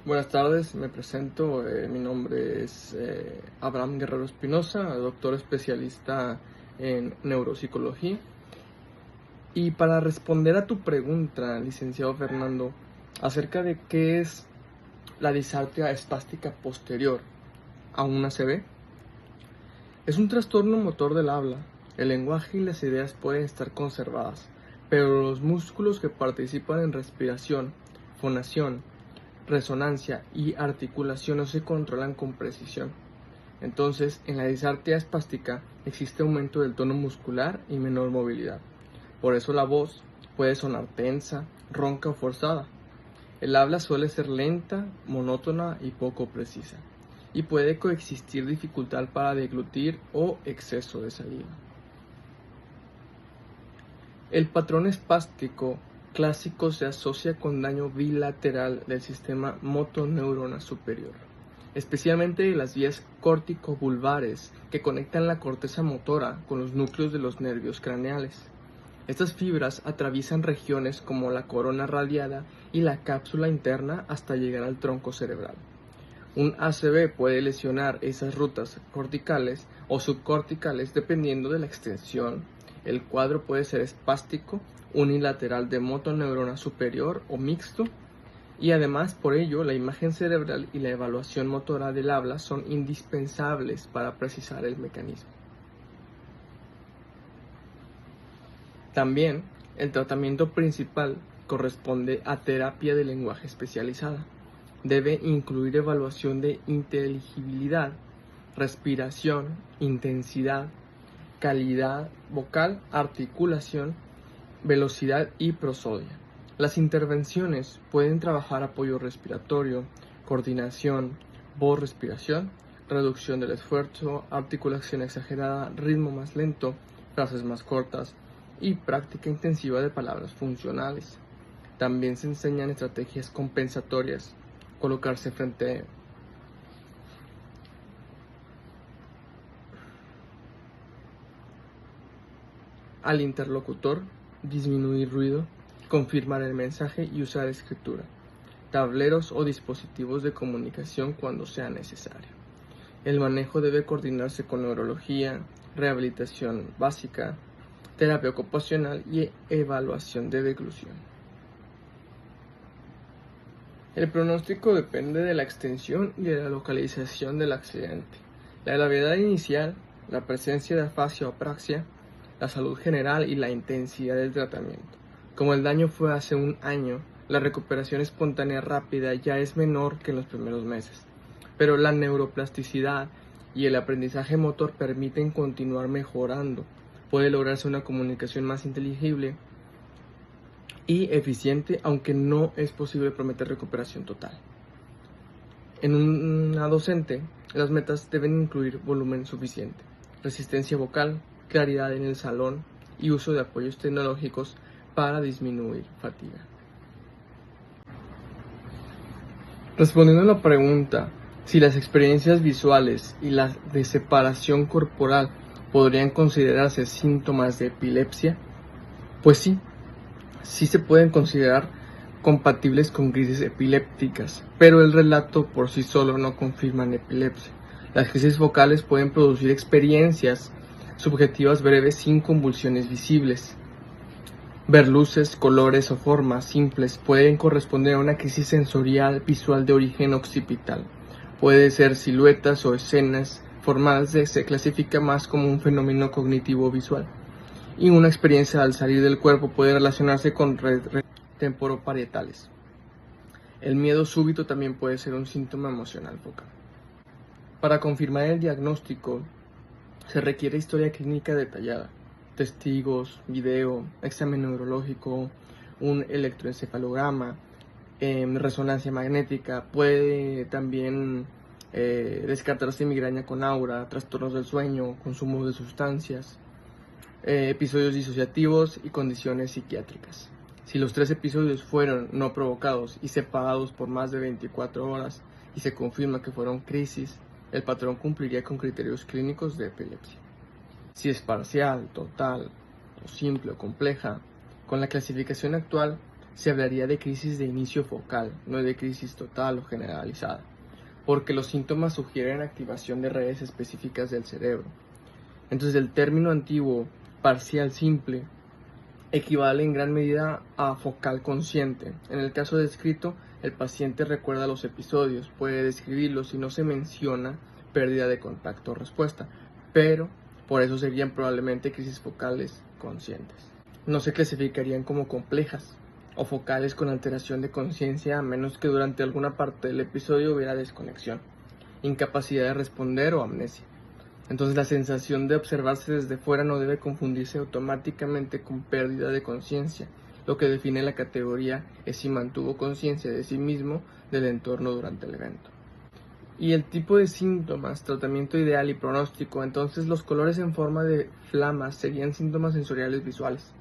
Buenas tardes, me presento. Mi nombre es Abraham Guerrero Espinosa, doctor especialista en neuropsicología. Y para responder a tu pregunta, licenciado Fernando, acerca de qué es la disartria espástica posterior a una ACV, es un trastorno motor del habla. El lenguaje y las ideas pueden estar conservadas, pero los músculos que participan en respiración, fonación, resonancia y articulación no se controlan con precisión. Entonces, en la disartria espástica existe aumento del tono muscular y menor movilidad. Por eso la voz puede sonar tensa, ronca o forzada. El habla suele ser lenta, monótona y poco precisa, y puede coexistir dificultad para deglutir o exceso de saliva. El patrón espástico clásico se asocia con daño bilateral del sistema motoneurona superior, especialmente de las vías córtico-vulvares que conectan la corteza motora con los núcleos de los nervios craneales. Estas fibras atraviesan regiones como la corona radiada y la cápsula interna hasta llegar al tronco cerebral. Un ACV puede lesionar esas rutas corticales o subcorticales dependiendo de la extensión. El cuadro puede ser espástico, unilateral de motoneurona superior o mixto, y además por ello la imagen cerebral y la evaluación motora del habla son indispensables para precisar el mecanismo. También el tratamiento principal corresponde a terapia de lenguaje especializada. Debe incluir evaluación de inteligibilidad, respiración, intensidad, calidad vocal, articulación, velocidad y prosodia. Las intervenciones pueden trabajar apoyo respiratorio, coordinación, voz-respiración, reducción del esfuerzo, articulación exagerada, ritmo más lento, frases más cortas y práctica intensiva de palabras funcionales. También se enseñan estrategias compensatorias, colocarse frente al interlocutor, disminuir ruido, confirmar el mensaje y usar escritura, tableros o dispositivos de comunicación cuando sea necesario. El manejo debe coordinarse con neurología, rehabilitación básica, terapia ocupacional y evaluación de deglución. El pronóstico depende de la extensión y de la localización del accidente, la gravedad inicial, la presencia de afasia o apraxia, la salud general y la intensidad del tratamiento. Como el daño fue hace un año, la recuperación espontánea rápida ya es menor que en los primeros meses, pero la neuroplasticidad y el aprendizaje motor permiten continuar mejorando. Puede lograrse una comunicación más inteligible y eficiente, aunque no es posible prometer recuperación total. En una docente, las metas deben incluir volumen suficiente, resistencia vocal, claridad en el salón y uso de apoyos tecnológicos para disminuir fatiga. Respondiendo a la pregunta si las experiencias visuales y las de separación corporal podrían considerarse síntomas de epilepsia, pues sí se pueden considerar compatibles con crisis epilépticas, pero el relato por sí solo no confirma epilepsia. Las crisis focales pueden producir experiencias subjetivas breves sin convulsiones visibles. Ver luces, colores o formas simples pueden corresponder a una crisis sensorial visual de origen occipital. Puede ser siluetas o escenas formadas se clasifica más como un fenómeno cognitivo visual. Y una experiencia al salir del cuerpo puede relacionarse con temporoparietales. El miedo súbito también puede ser un síntoma emocional focal. Para confirmar el diagnóstico, se requiere historia clínica detallada, testigos, video, examen neurológico, un electroencefalograma, resonancia magnética. Puede también descartarse migraña con aura, trastornos del sueño, consumo de sustancias, episodios disociativos y condiciones psiquiátricas. Si los 3 episodios fueron no provocados y separados por más de 24 horas y se confirma que fueron crisis, el patrón cumpliría con criterios clínicos de epilepsia. Si es parcial, total, o simple o compleja, con la clasificación actual se hablaría de crisis de inicio focal, no de crisis total o generalizada, porque los síntomas sugieren activación de redes específicas del cerebro. Entonces el término antiguo parcial simple equivale en gran medida a focal consciente. En el caso descrito, el paciente recuerda los episodios, puede describirlos y no se menciona pérdida de contacto o respuesta, pero por eso serían probablemente crisis focales conscientes. No se clasificarían como complejas o focales con alteración de conciencia, a menos que durante alguna parte del episodio hubiera desconexión, incapacidad de responder o amnesia. Entonces la sensación de observarse desde fuera no debe confundirse automáticamente con pérdida de conciencia. Lo que define la categoría es si mantuvo conciencia de sí mismo del entorno durante el evento. Y el tipo de síntomas, tratamiento ideal y pronóstico. Entonces los colores en forma de flamas serían síntomas sensoriales visuales.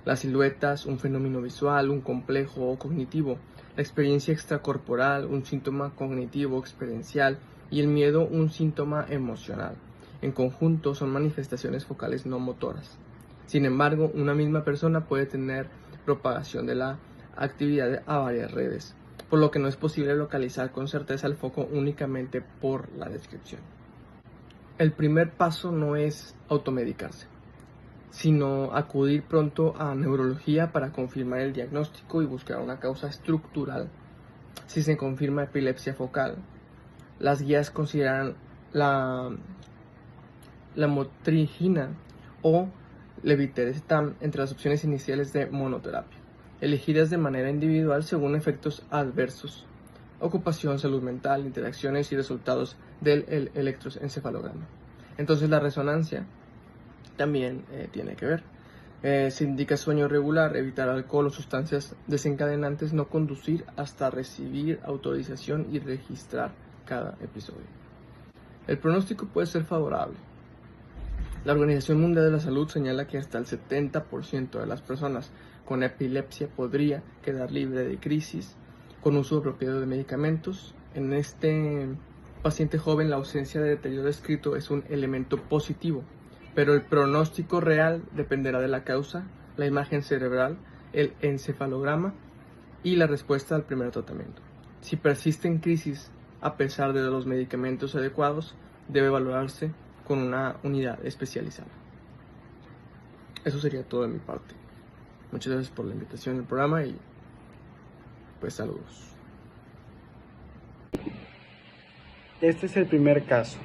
Las siluetas, un fenómeno visual, un complejo o cognitivo. La experiencia extracorporal, un síntoma cognitivo experiencial. Y el miedo, un síntoma emocional. En conjunto son manifestaciones focales no motoras. Sin embargo, una misma persona puede tener propagación de la actividad a varias redes, por lo que no es posible localizar con certeza el foco únicamente por la descripción. El primer paso no es automedicarse, sino acudir pronto a neurología para confirmar el diagnóstico y buscar una causa estructural. Si se confirma epilepsia focal, las guías consideran la motrigina o levetiracetam entre las opciones iniciales de monoterapia, elegidas de manera individual según efectos adversos, ocupación, salud mental, interacciones y resultados del electroencefalograma. Entonces la resonancia también tiene que ver. Se indica sueño regular, evitar alcohol o sustancias desencadenantes, no conducir hasta recibir autorización y registrar cada episodio. El pronóstico puede ser favorable. La Organización Mundial de la Salud señala que hasta el 70% de las personas con epilepsia podría quedar libre de crisis con uso apropiado de medicamentos. En este paciente joven, la ausencia de deterioro descrito es un elemento positivo, pero el pronóstico real dependerá de la causa, la imagen cerebral, el encefalograma y la respuesta al primer tratamiento. Si persisten crisis a pesar de los medicamentos adecuados, debe valorarse con una unidad especializada. Eso sería todo de mi parte. Muchas gracias por la invitación al programa y pues saludos. Este es el primer caso.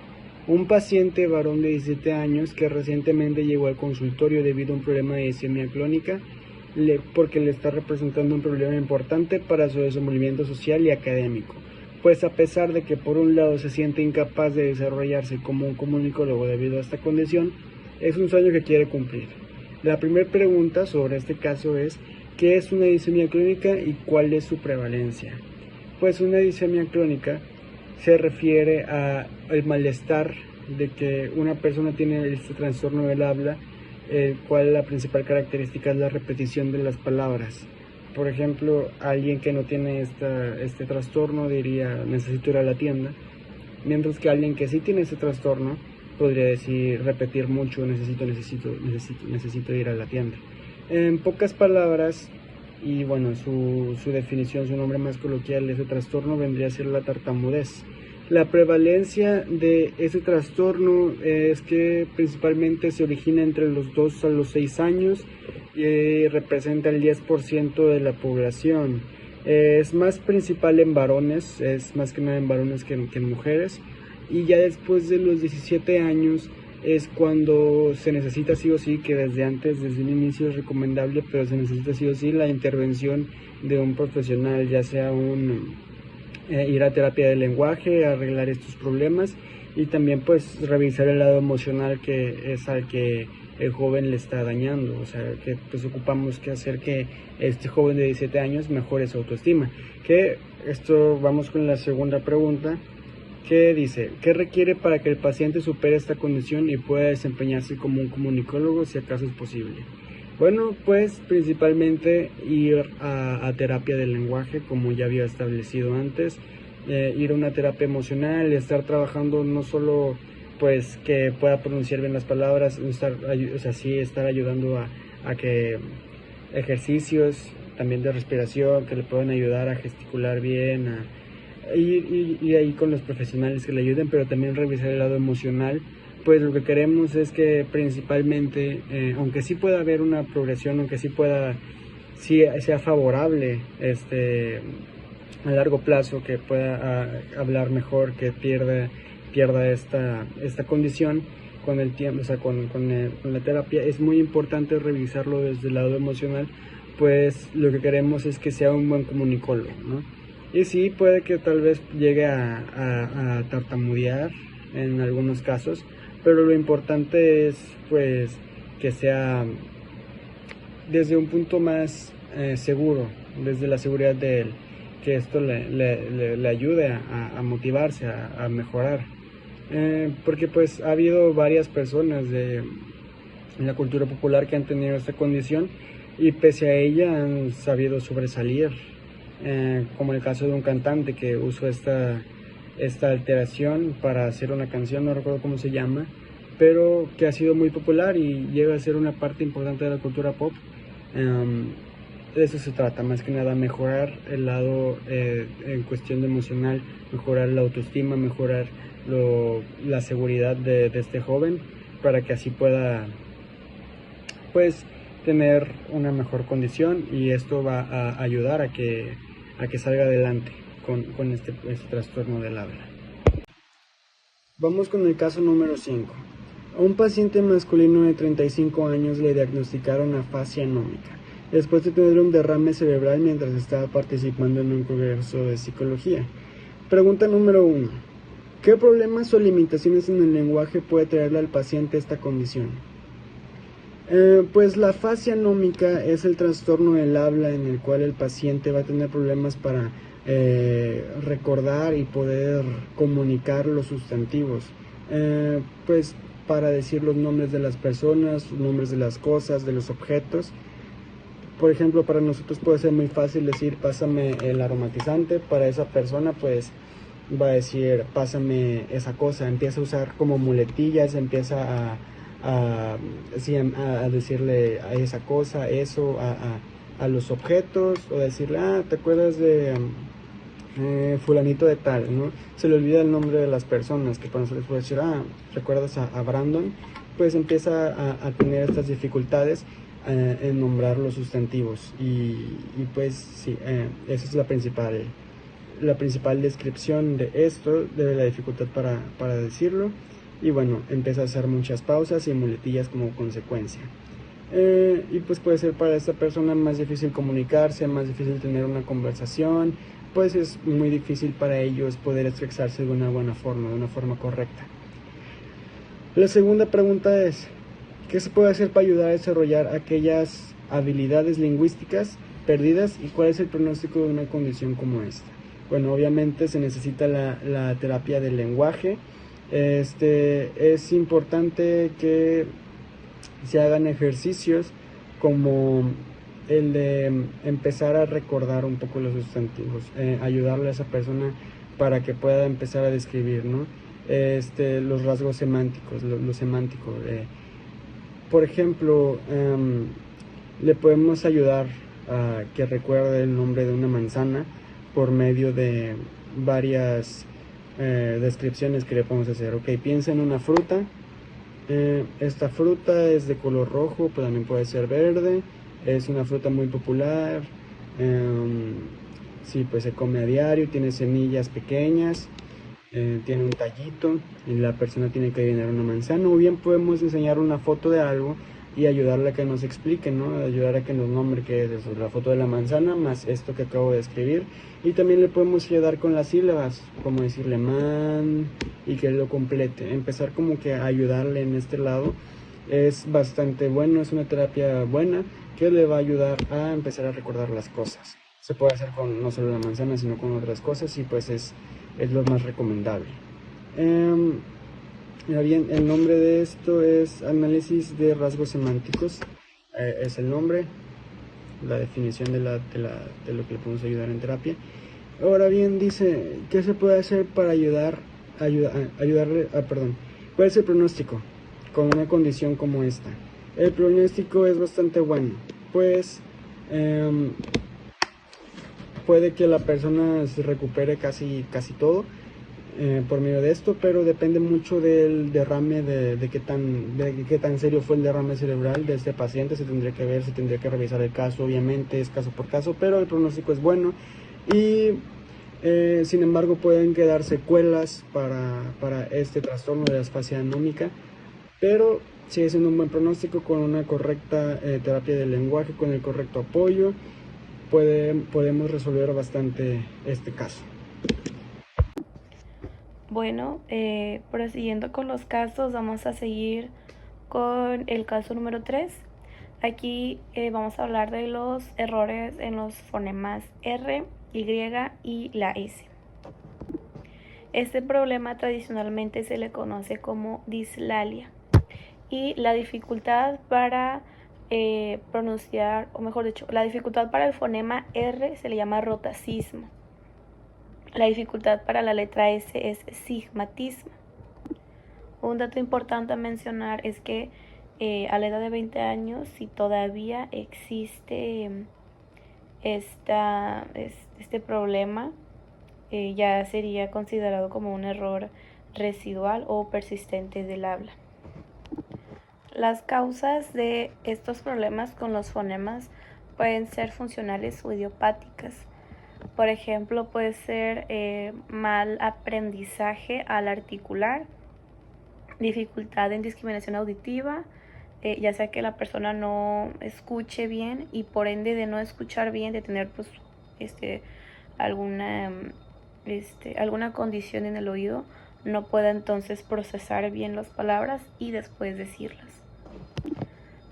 Un paciente varón de 17 años que recientemente llegó al consultorio debido a un problema de distimia clónica porque le está representando un problema importante para su desenvolvimiento social y académico. Pues a pesar de que por un lado se siente incapaz de desarrollarse como un comunicólogo debido a esta condición, es un sueño que quiere cumplir. La primera pregunta sobre este caso es: ¿qué es una distimia clónica y cuál es su prevalencia? Pues una distimia clónica se refiere al malestar de que una persona tiene este trastorno del habla, el cual la principal característica es la repetición de las palabras. Por ejemplo, alguien que no tiene este trastorno diría necesito ir a la tienda, mientras que alguien que sí tiene este trastorno podría decir, repetir mucho necesito ir a la tienda. En pocas palabras, y bueno, su definición, su nombre más coloquial de ese trastorno vendría a ser la tartamudez. La prevalencia de ese trastorno es que principalmente se origina entre los 2 a los 6 años y representa el 10% de la población. Es más principal en varones, es más que nada en varones que en mujeres, y ya después de los 17 años es cuando se necesita sí o sí, que desde un inicio es recomendable, pero se necesita sí o sí la intervención de un profesional, ya sea ir a terapia de lenguaje, arreglar estos problemas y también pues revisar el lado emocional que es al que el joven le está dañando, o sea que pues ocupamos que hacer que este joven de 17 años mejore su autoestima. Que esto, vamos con la segunda pregunta, que dice: ¿qué requiere para que el paciente supere esta condición y pueda desempeñarse como un comunicólogo, si acaso es posible? Bueno, pues principalmente ir a terapia del lenguaje, como ya había establecido antes, ir a una terapia emocional, estar trabajando no solo pues que pueda pronunciar bien las palabras, estar ayudando a que ejercicios también de respiración, que le pueden ayudar a gesticular bien, y ahí con los profesionales que le ayuden, pero también revisar el lado emocional. Pues lo que queremos es que principalmente, aunque sí pueda haber una progresión, aunque sí sea favorable a largo plazo, que pueda hablar mejor, que pierda esta condición con el tiempo, o sea, con la terapia, es muy importante revisarlo desde el lado emocional, pues lo que queremos es que sea un buen comunicólogo, ¿no? Y sí, puede que tal vez llegue a tartamudear en algunos casos, pero lo importante es pues que sea desde un punto más seguro, desde la seguridad de él, que esto le ayude a motivarse, a mejorar. Porque pues ha habido varias personas en la cultura popular que han tenido esta condición y pese a ella han sabido sobresalir, como el caso de un cantante que usó esta alteración para hacer una canción, no recuerdo cómo se llama, pero que ha sido muy popular y llega a ser una parte importante de la cultura pop. De eso se trata, más que nada mejorar el lado en cuestión de emocional, mejorar la autoestima, mejorar la seguridad de este joven, para que así pueda pues tener una mejor condición, y esto va a ayudar a que salga adelante con este trastorno del habla. Vamos con el caso número 5. A un paciente masculino de 35 años le diagnosticaron afasia nómica, después de tener un derrame cerebral mientras estaba participando en un congreso de psicología. Pregunta número 1. ¿Qué problemas o limitaciones en el lenguaje puede traerle al paciente esta condición? Pues la afasia nómica es el trastorno del habla en el cual el paciente va a tener problemas para recordar y poder comunicar los sustantivos, pues para decir los nombres de las personas, los nombres de las cosas, de los objetos. Por ejemplo, para nosotros puede ser muy fácil decir pásame el aromatizante, para esa persona pues va a decir pásame esa cosa, empieza a usar como muletillas, empieza a decirle a esa cosa, eso, a los objetos, o decirle, ¿te acuerdas de fulanito de tal, ¿no? Se le olvida el nombre de las personas, que para nosotros puede decir, ¿recuerdas a Brandon? Pues empieza a tener estas dificultades en nombrar los sustantivos, y pues sí, esa es la principal descripción de esto, de la dificultad para decirlo. Y bueno, empieza a hacer muchas pausas y muletillas como consecuencia. Y pues puede ser para esta persona más difícil comunicarse, más difícil tener una conversación, pues es muy difícil para ellos poder expresarse de una buena forma, de una forma correcta. La segunda pregunta es, ¿qué se puede hacer para ayudar a desarrollar aquellas habilidades lingüísticas perdidas y cuál es el pronóstico de una condición como esta? Bueno, obviamente se necesita la terapia del lenguaje. Es importante que se hagan ejercicios como el de empezar a recordar un poco los sustantivos, ayudarle a esa persona para que pueda empezar a describir, ¿no? Los rasgos semánticos, lo semántico. Por ejemplo, le podemos ayudar a que recuerde el nombre de una manzana por medio de varias descripciones que le podemos hacer. Ok, piensa en una fruta. Esta fruta es de color rojo, pero también puede ser verde. Es una fruta muy popular. Sí, pues se come a diario. Tiene semillas pequeñas. Tiene un tallito y la persona tiene que adivinar una manzana. O bien podemos enseñar una foto de algo y ayudarle a que nos explique, ¿no? Ayudar a que nos nombre qué es eso, la foto de la manzana más esto que acabo de escribir. Y también le podemos ayudar con las sílabas, como decirle man, y que él lo complete. Empezar como que a ayudarle en este lado es bastante bueno, es una terapia buena que le va a ayudar a empezar a recordar las cosas. Se puede hacer con no solo la manzana, sino con otras cosas, y pues es lo más recomendable. Mira bien, el nombre de esto es análisis de rasgos semánticos, es el nombre, la definición de lo que le podemos ayudar en terapia. Ahora bien, dice, ¿qué se puede hacer para ayudarle? ¿Cuál es el pronóstico con una condición como esta? El pronóstico es bastante bueno, pues puede que la persona se recupere casi todo por medio de esto, pero depende mucho del derrame, de qué tan serio fue el derrame cerebral de este paciente. Se tendría que ver, se tendría que revisar el caso, obviamente es caso por caso, pero el pronóstico es bueno y sin embargo pueden quedar secuelas para este trastorno de la asfasia anómica, pero sigue siendo un buen pronóstico con una correcta terapia del lenguaje, con el correcto apoyo, podemos resolver bastante este caso. Bueno, prosiguiendo con los casos, vamos a seguir con el caso número 3. Aquí vamos a hablar de los errores en los fonemas R, Y y la S. Este problema tradicionalmente se le conoce como dislalia y la dificultad para pronunciar, o mejor dicho, la dificultad para el fonema R se le llama rotacismo. La dificultad para la letra S es sigmatismo. Un dato importante a mencionar es que a la edad de 20 años, si todavía existe este problema, ya sería considerado como un error residual o persistente del habla. Las causas de estos problemas con los fonemas pueden ser funcionales o idiopáticas. Por ejemplo, puede ser mal aprendizaje al articular, dificultad en discriminación auditiva, ya sea que la persona no escuche bien y por ende de no escuchar bien, de tener pues alguna condición en el oído, no pueda entonces procesar bien las palabras y después decirlas.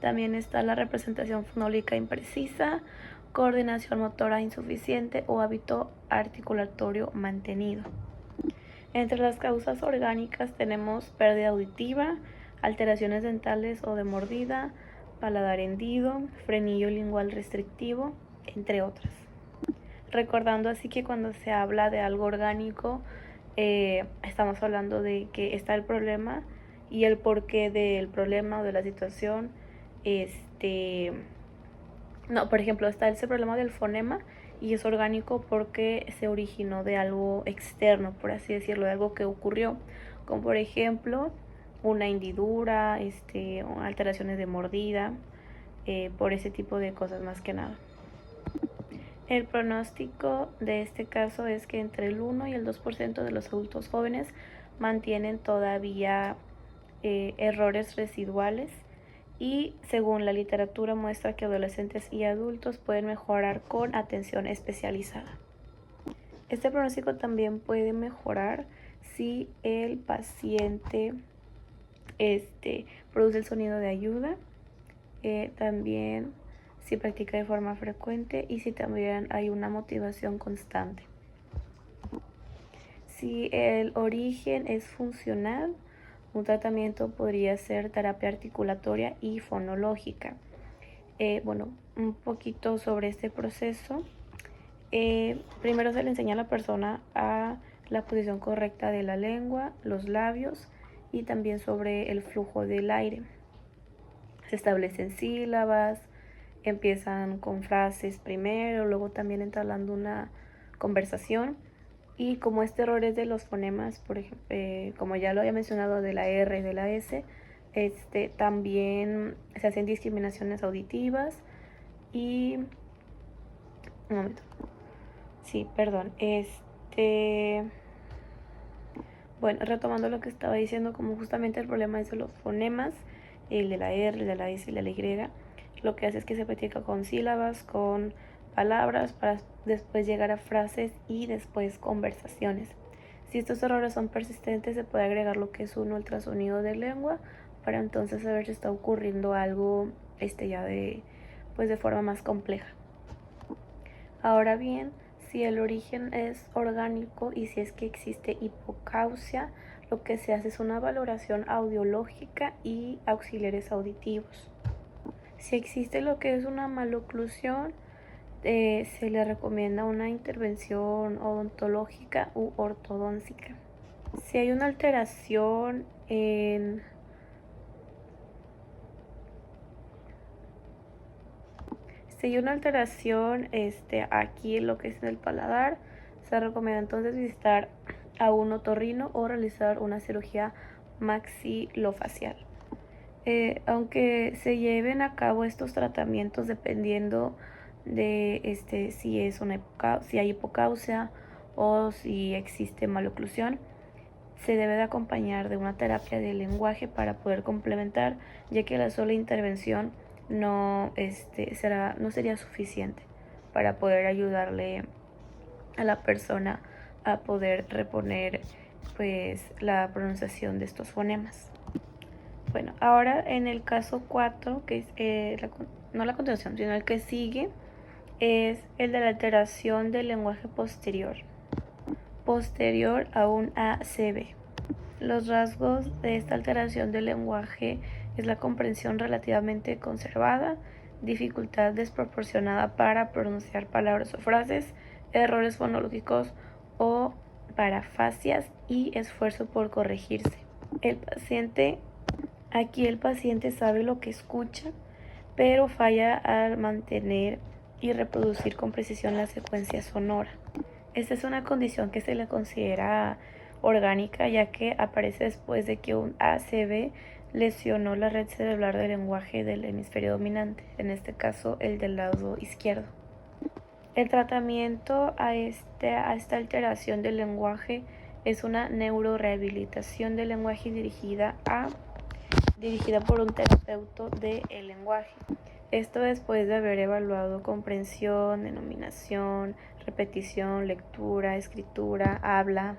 También está la representación fonológica imprecisa, coordinación motora insuficiente o hábito articulatorio mantenido. Entre las causas orgánicas tenemos pérdida auditiva, alteraciones dentales o de mordida, paladar hendido, frenillo lingual restrictivo, entre otras. Recordando así que cuando se habla de algo orgánico, estamos hablando de que está el problema y el porqué del problema o de la situación. Por ejemplo, está ese problema del fonema y es orgánico porque se originó de algo externo, por así decirlo, de algo que ocurrió, como por ejemplo una hendidura, alteraciones de mordida, por ese tipo de cosas más que nada. El pronóstico de este caso es que entre el 1 y el 2% de los adultos jóvenes mantienen todavía errores residuales y según la literatura muestra que adolescentes y adultos pueden mejorar con atención especializada. Este pronóstico también puede mejorar si el paciente produce el sonido de ayuda, también si practica de forma frecuente y si también hay una motivación constante. Si el origen es funcional, un tratamiento podría ser terapia articulatoria y fonológica. Un poquito sobre este proceso. Primero se le enseña a la persona a la posición correcta de la lengua, los labios y también sobre el flujo del aire. Se establecen sílabas, empiezan con frases primero, luego también entablando una conversación. Y como este error es de los fonemas, por ejemplo, como ya lo había mencionado, de la R y de la S, también se hacen discriminaciones auditivas y... Un momento. Sí, perdón. Bueno, retomando lo que estaba diciendo, como justamente el problema es de los fonemas, el de la R, el de la S y el de la Y, lo que hace es que se practica con sílabas, con palabras, para después llegar a frases y después conversaciones. Si estos errores son persistentes, se puede agregar lo que es un ultrasonido de lengua para entonces saber si está ocurriendo algo ya de forma más compleja. Ahora bien, si el origen es orgánico y si es que existe hipocausia, lo que se hace es una valoración audiológica y auxiliares auditivos. Si existe lo que es una maloclusión, se le recomienda una intervención odontológica u ortodóntica. Si hay una alteración y una alteración aquí en lo que es en el paladar, se recomienda entonces visitar a un otorrino o realizar una cirugía maxilofacial. Aunque se lleven a cabo estos tratamientos dependiendo de si hay hipocausia o si existe maloclusión, se debe de acompañar de una terapia de lenguaje para poder complementar, ya que la sola intervención no sería suficiente para poder ayudarle a la persona a poder reponer pues la pronunciación de estos fonemas. Bueno, ahora en el caso 4, que es no la continuación, sino el que sigue, es el de la alteración del lenguaje posterior a un ACV. Los rasgos de esta alteración del lenguaje es la comprensión relativamente conservada, dificultad desproporcionada para pronunciar palabras o frases, errores fonológicos o parafasias y esfuerzo por corregirse. Aquí el paciente sabe lo que escucha, pero falla al mantener y reproducir con precisión la secuencia sonora. Esta es una condición que se le considera orgánica, ya que aparece después de que un ACV lesionó la red cerebral del lenguaje del hemisferio dominante, en este caso el del lado izquierdo. El tratamiento a esta alteración del lenguaje es una neurorehabilitación del lenguaje dirigida por un terapeuta del lenguaje. Esto después de haber evaluado comprensión, denominación, repetición, lectura, escritura, habla.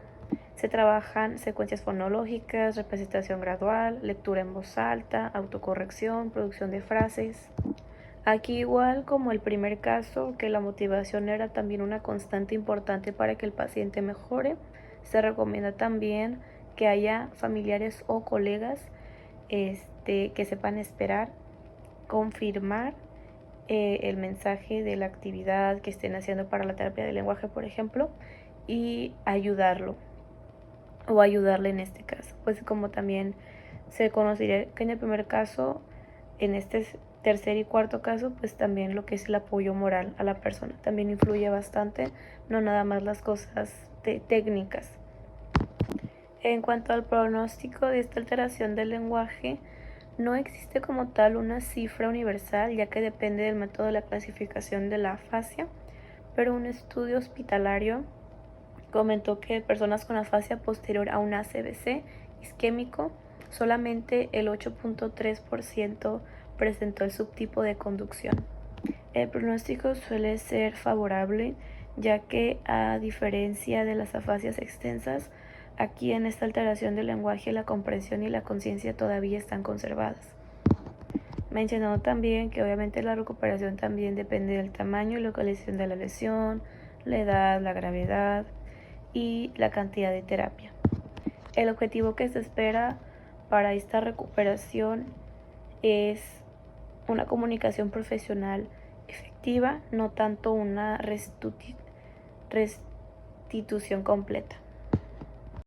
Se trabajan secuencias fonológicas, representación gradual, lectura en voz alta, autocorrección, producción de frases. Aquí, igual como el primer caso, que la motivación era también una constante importante para que el paciente mejore, se recomienda también que haya familiares o colegas que sepan esperar, confirmar el mensaje de la actividad que estén haciendo para la terapia del lenguaje, por ejemplo, y ayudarlo o ayudarle en este caso. Pues como también se conocería que en el primer caso, en este tercer y cuarto caso, pues también lo que es el apoyo moral a la persona también influye bastante, no nada más las cosas técnicas. En cuanto al pronóstico de esta alteración del lenguaje, no existe como tal una cifra universal, ya que depende del método de la clasificación de la afasia, pero un estudio hospitalario comentó que personas con afasia posterior a un ACVC isquémico, solamente el 8.3% presentó el subtipo de conducción. El pronóstico suele ser favorable, ya que a diferencia de las afasias extensas, aquí en esta alteración del lenguaje la comprensión y la conciencia todavía están conservadas. Mencionó también que obviamente la recuperación también depende del tamaño y localización de la lesión, la edad, la gravedad y la cantidad de terapia. El objetivo que se espera para esta recuperación es una comunicación profesional efectiva, no tanto una restitución completa.